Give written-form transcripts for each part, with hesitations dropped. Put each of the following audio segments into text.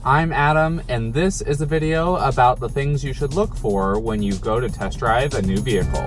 I'm Adam, and this is a video about the things you should look for when you go to test drive a new vehicle.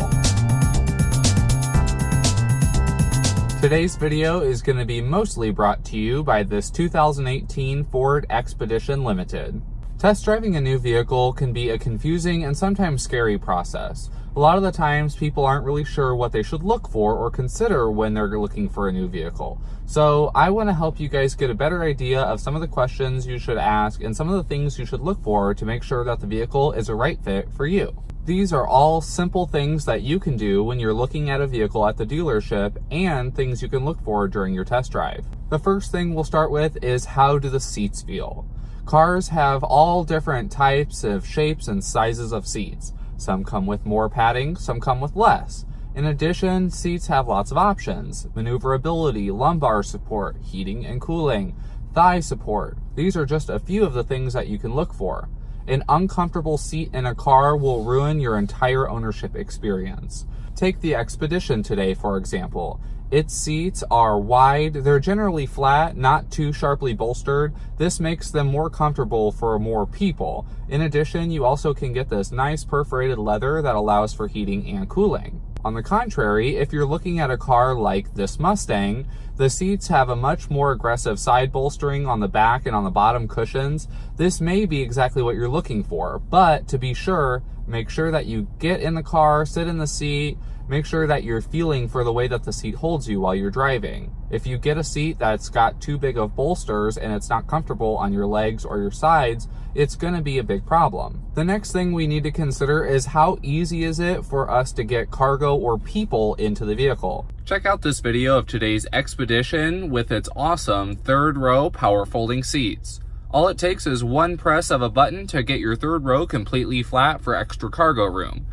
Today's video is going to be mostly brought to you by this 2018 Ford Expedition Limited. Test driving a new vehicle can be a confusing and sometimes scary process. A lot of the times people aren't really sure what they should look for or consider when they're looking for a new vehicle. So I want to help you guys get a better idea of some of the questions you should ask and some of the things you should look for to make sure that the vehicle is a right fit for you. These are all simple things that you can do when you're looking at a vehicle at the dealership and things you can look for during your test drive. The first thing we'll start with is, how do the seats feel? Cars have all different types of shapes and sizes of seats. Some come with more padding, some come with less. In addition, seats have lots of options: maneuverability, lumbar support, heating and cooling, thigh support. These are just a few of the things that you can look for. An uncomfortable seat in a car will ruin your entire ownership experience. Take the Expedition today, for example. Its seats are wide, they're generally flat, not too sharply bolstered. This makes them more comfortable for more people. In addition, you also can get this nice perforated leather that allows for heating and cooling. On the contrary, if you're looking at a car like this Mustang, the seats have a much more aggressive side bolstering on the back and on the bottom cushions. This may be exactly what you're looking for, but to be sure, make sure that you get in the car, sit in the seat, make sure that you're feeling for the way that the seat holds you while you're driving. If you get a seat that's got too big of bolsters and it's not comfortable on your legs or your sides, it's going to be a big problem. The next thing we need to consider is, how easy is it for us to get cargo or people into the vehicle? Check out this video of today's Expedition with its awesome third row power folding seats. All it takes is one press of a button to get your third row completely flat for extra cargo room.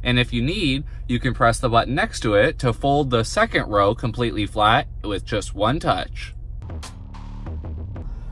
And if you need, you can press the button next to it to fold the second row completely flat with just one touch.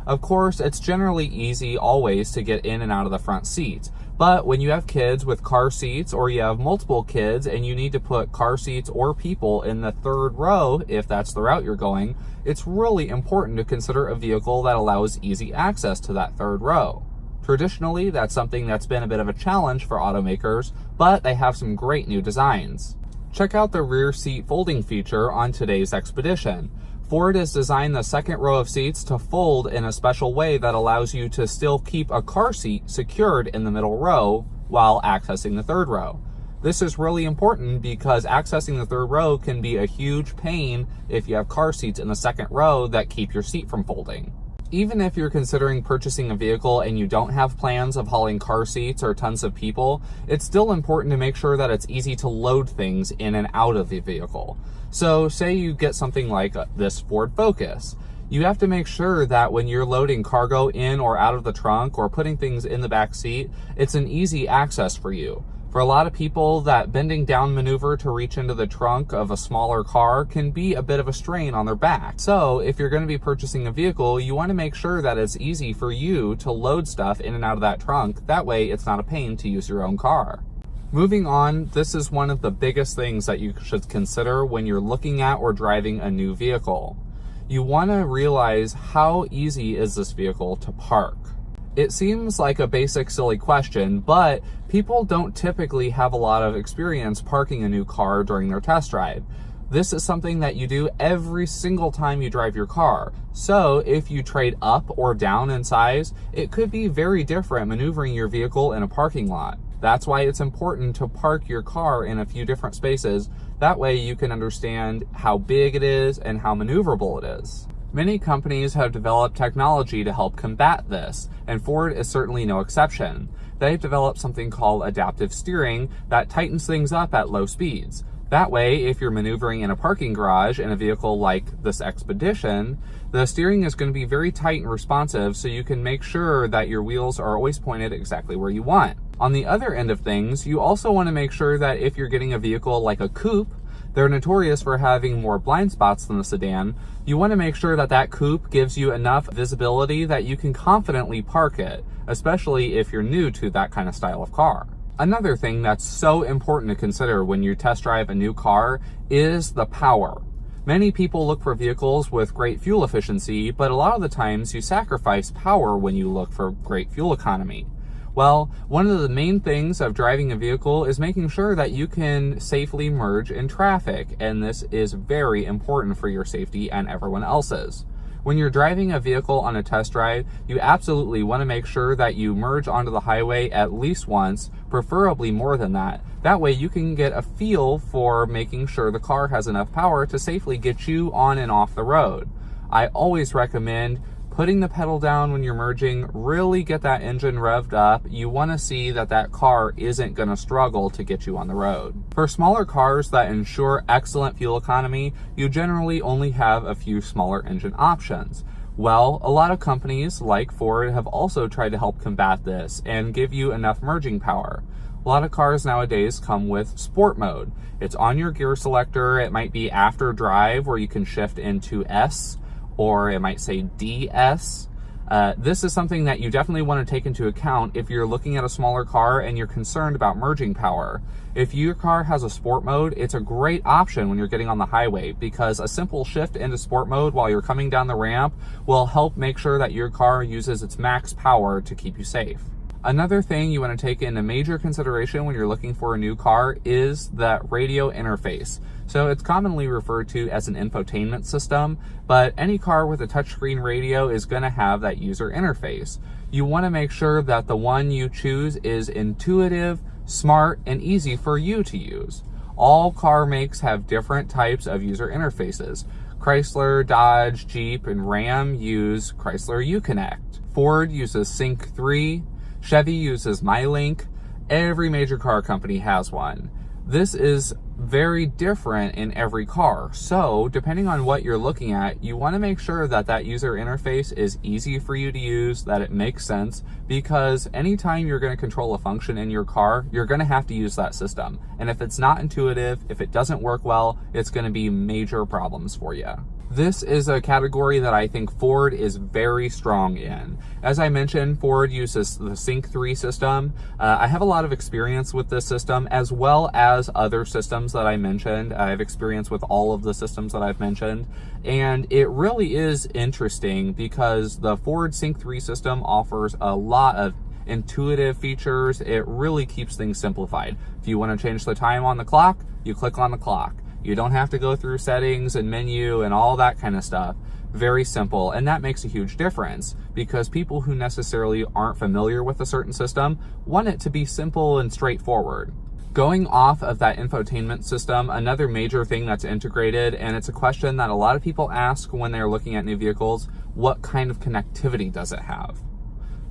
Of course, it's generally easy always to get in and out of the front seats. But when you have kids with car seats, or you have multiple kids and you need to put car seats or people in the third row, if that's the route you're going, it's really important to consider a vehicle that allows easy access to that third row. Traditionally, that's something that's been a bit of a challenge for automakers, but they have some great new designs. Check out the rear seat folding feature on today's Expedition. Ford has designed the second row of seats to fold in a special way that allows you to still keep a car seat secured in the middle row while accessing the third row. This is really important because accessing the third row can be a huge pain if you have car seats in the second row that keep your seat from folding. Even if you're considering purchasing a vehicle and you don't have plans of hauling car seats or tons of people, it's still important to make sure that it's easy to load things in and out of the vehicle. So say you get something like this Ford Focus. You have to make sure that when you're loading cargo in or out of the trunk or putting things in the back seat, it's an easy access for you. For a lot of people, that bending down maneuver to reach into the trunk of a smaller car can be a bit of a strain on their back. So if you're going to be purchasing a vehicle, you want to make sure that it's easy for you to load stuff in and out of that trunk. That way it's not a pain to use your own car. Moving on, this is one of the biggest things that you should consider when you're looking at or driving a new vehicle. You want to realize, how easy is this vehicle to park? It seems like a basic, silly question, but people don't typically have a lot of experience parking a new car during their test drive. This is something that you do every single time you drive your car. So if you trade up or down in size, it could be very different maneuvering your vehicle in a parking lot. That's why it's important to park your car in a few different spaces. That way you can understand how big it is and how maneuverable it is. Many companies have developed technology to help combat this, and Ford is certainly no exception. They've developed something called adaptive steering that tightens things up at low speeds. That way, if you're maneuvering in a parking garage in a vehicle like this Expedition, the steering is going to be very tight and responsive, so you can make sure that your wheels are always pointed exactly where you want. On the other end of things, you also want to make sure that if you're getting a vehicle like a coupe, they're notorious for having more blind spots than the sedan. You want to make sure that that coupe gives you enough visibility that you can confidently park it, especially if you're new to that kind of style of car. Another thing that's so important to consider when you test drive a new car is the power. Many people look for vehicles with great fuel efficiency, but a lot of the times you sacrifice power when you look for great fuel economy. Well, one of the main things of driving a vehicle is making sure that you can safely merge in traffic, and this is very important for your safety and everyone else's. When you're driving a vehicle on a test drive, you absolutely want to make sure that you merge onto the highway at least once, preferably more than that. That way you can get a feel for making sure the car has enough power to safely get you on and off the road. I always recommend putting the pedal down when you're merging, really get that engine revved up. You want to see that that car isn't going to struggle to get you on the road. For smaller cars that ensure excellent fuel economy, you generally only have a few smaller engine options. Well, a lot of companies like Ford have also tried to help combat this and give you enough merging power. A lot of cars nowadays come with sport mode. It's on your gear selector. It might be after drive where you can shift into S, or it might say DS. This is something that you definitely want to take into account if you're looking at a smaller car and you're concerned about merging power. If your car has a sport mode, it's a great option when you're getting on the highway, because a simple shift into sport mode while you're coming down the ramp will help make sure that your car uses its max power to keep you safe. Another thing you want to take into major consideration when you're looking for a new car is that radio interface. So it's commonly referred to as an infotainment system, but any car with a touchscreen radio is going to have that user interface. You want to make sure that the one you choose is intuitive, smart, and easy for you to use. All car makes have different types of user interfaces. Chrysler, Dodge, Jeep, and Ram use Chrysler Uconnect. Ford uses Sync 3. Chevy uses MyLink. Every major car company has one. This is very different in every car. So depending on what you're looking at, you want to make sure that that user interface is easy for you to use, that it makes sense, because anytime you're going to control a function in your car, you're going to have to use that system. And if it's not intuitive, if it doesn't work well, it's going to be major problems for you. This is a category that I think Ford is very strong in. As I mentioned, Ford uses the Sync 3 system. I have a lot of experience with this system, as well as other systems that I mentioned. I have experience with all of the systems that I've mentioned. And it really is interesting because the Ford Sync 3 system offers a lot of intuitive features. It really keeps things simplified. If you want to change the time on the clock, you click on the clock. You don't have to go through settings and menu and all that kind of stuff. Very simple, and that makes a huge difference because people who necessarily aren't familiar with a certain system want it to be simple and straightforward. Going off of that infotainment system, another major thing that's integrated, and it's a question that a lot of people ask when they're looking at new vehicles, what kind of connectivity does it have?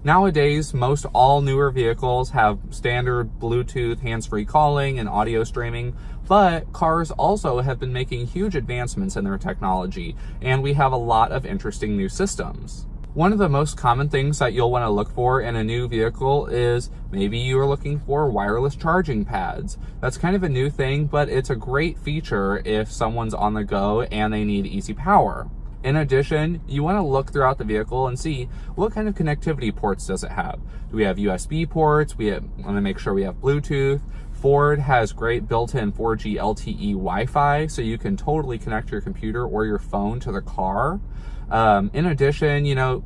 Nowadays, most all newer vehicles have standard Bluetooth hands-free calling and audio streaming, but cars also have been making huge advancements in their technology, and we have a lot of interesting new systems. One of the most common things that you'll want to look for in a new vehicle is maybe you are looking for wireless charging pads. That's kind of a new thing, but it's a great feature if someone's on the go and they need easy power. In addition, you want to look throughout the vehicle and see what kind of connectivity ports does it have. Do we have USB ports? We want to make sure we have Bluetooth. Ford has great built-in 4G LTE Wi-Fi, so you can totally connect your computer or your phone to the car. In addition,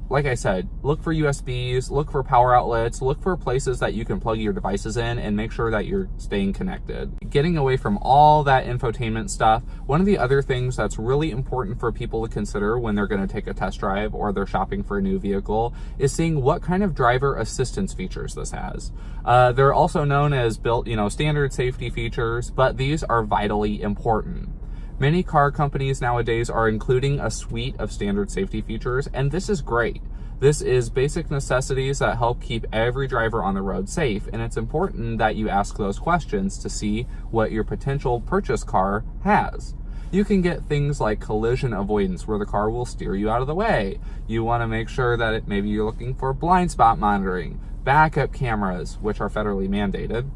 like I said, look for USBs, look for power outlets, look for places that you can plug your devices in and make sure that you're staying connected. Getting away from all that infotainment stuff, one of the other things that's really important for people to consider when they're going to take a test drive or they're shopping for a new vehicle is seeing what kind of driver assistance features this has. They're also known as standard safety features, but these are vitally important. Many car companies nowadays are including a suite of standard safety features, and this is great. This is basic necessities that help keep every driver on the road safe, and it's important that you ask those questions to see what your potential purchase car has. You can get things like collision avoidance, where the car will steer you out of the way. You want to make sure that maybe you're looking for blind spot monitoring, backup cameras, which are federally mandated.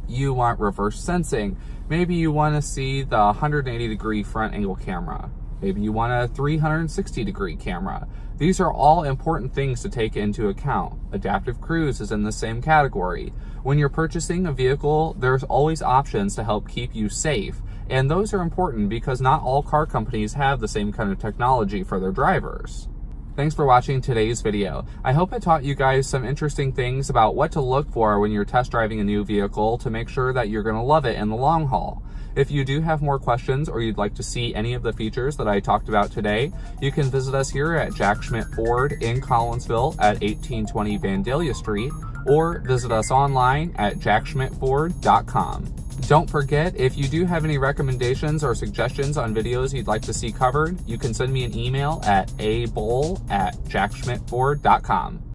You want reverse sensing. Maybe you want to see the 180-degree front angle camera. Maybe you want a 360-degree camera. These are all important things to take into account. Adaptive cruise is in the same category. When you're purchasing a vehicle, there's always options to help keep you safe. And those are important because not all car companies have the same kind of technology for their drivers. Thanks for watching today's video. I hope it taught you guys some interesting things about what to look for when you're test driving a new vehicle to make sure that you're going to love it in the long haul. If you do have more questions or you'd like to see any of the features that I talked about today, you can visit us here at Jack Schmitt Ford in Collinsville at 1820 Vandalia Street, or visit us online at jackschmittford.com. Don't forget, if you do have any recommendations or suggestions on videos you'd like to see covered, you can send me an email at abowl@jackschmittford.com.